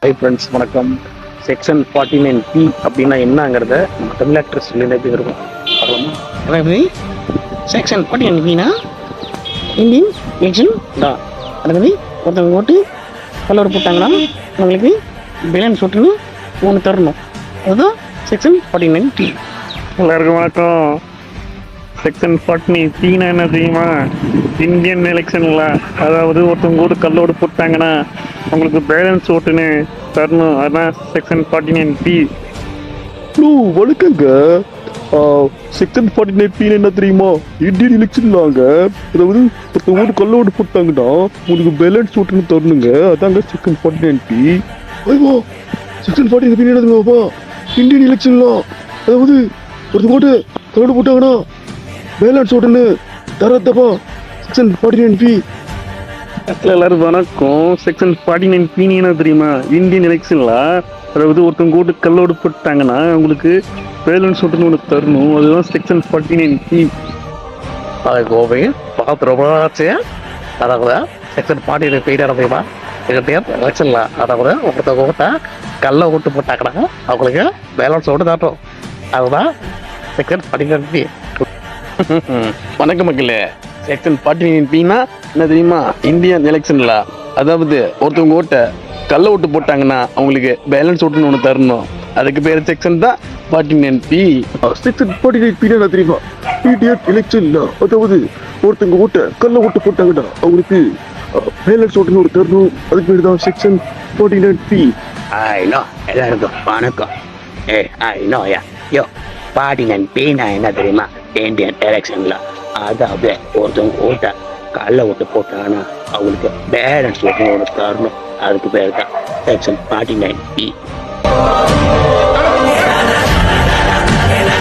Hi friends, வணக்கம். Section 49P அப்படின்னா என்னங்கிறத நம்ம தமிழ் ஆக்ட்ரஸ் சொல்லிட்டு இருக்கும். பார்க்கலாமா? அதாவது செக்ஷன் 49Pனா இந்தியன் எலெக்ஷன் தான். அதாவது ஒருத்தவங்க ஓட்டு கல்லூரி போட்டாங்கன்னா அவங்களுக்கு பேலன்ஸ் ஓட்டுன்னு ஒன்று தரணும். அதுதான் செக்ஷன் 49P. எல்லாருக்கும் வணக்கம். செக்ஷன் 49Pனா என்ன தெரியுமா? இந்தியன் எலெக்ஷன்ல, அதாவது ஒருத்தவங்க ஓட்டு கல்லோடு போட்டாங்கன்னா அவங்களுக்கு பேலன்ஸ் ஓட்டுன்னு தரணும். அதுதான் செக்ஷன் 49P. வணக்கங்க. செக்ஷன் 49P என்ன தெரியுமா? இந்தியன் எலெக்ஷன்லாங்க, அதாவது ஒருத்தவங்க ஓட்டு கல்லோடு போட்டாங்கன்னா உங்களுக்கு பேலன்ஸ் ஓட்டுன்னு தரணுங்க. அதாங்க செக்ஷன் 49P. ஐயோ, செக்ஷன் 49P என்ன தெரியுமாப்பா? இந்தியன் எலெக்ஷன்லாம், அதாவது ஒருத்தவங்க ஓட்டு கல்லோடு போட்டாங்கன்னா பேலன்ஸ் ஓட்டுன்னு தரத்தப்பா செக்ஷன் 49P. எல்லாரும் வணக்கம். செக்ஷன் 49P என்ன தெரியுமா? இந்தியன் எலெக்ஷன்ல, அதாவது ஒருத்தவங்க ஓட்டு கல்லோடு போட்டாங்கன்னா அவங்களுக்கு பேலன்ஸ் ஓட்டுன்னு ஒன்று தரணும். அதுதான் செக்ஷன் 49P. அது கோவை பார்த்து ரொம்ப ஆச்சு. அதாவது செக்ஷன் 49P தெரியுமா? எலெக்ஷன்ல அதாவது ஒருத்தவங்க ஓட்ட கல்ல ஓட்டு போட்டாங்கன்னா அவங்களுக்கு பேலன்ஸ் ஓட்டு தரணும். அதுதான் செக்ஷன் 49P. வணக்கம் மக்களே. செக்ஷன் 49Pனா என்ன தெரியுமா? இந்தியன் எலெக்ஷன்ல, அதாவது ஒருத்தவங்க ஓட்ட கல்ல ஓட்டு போட்டாங்கன்னா அவங்களுக்கு பேலன்ஸ் ஓட்டுன்னு ஒன்று தரணும். அதுக்கு பேர் செக்ஷன் தான் 49P. செக்ஷன் 49P என்ன தெரியுமா? இந்தியன் எலெக்ஷன்ல, அதாவது ஒருத்தவங்க ஓட்ட கல்ல ஓட்டு போட்டாங்கன்னா அவங்களுக்கு பேலன்ஸ் ஓட்டுன்னு ஒரு தரணும். அதுக்கு பேர் தான் செக்ஷன் 49P. எல்லாருக்கும் வணக்கம். யோ 49Pனா என்ன தெரியுமா? இந்தியன் எலெக்ஷன்ல, அதாவது ஒருத்தவங்க ஓட்ட கல்ல ஓட்டு போட்டாங்கன்னா அவங்களுக்கு பேலன்ஸ் ஓட்டுன்னு ஒன்று தரணும். அதுக்கு பேர் தான் செக்ஷன் 49P.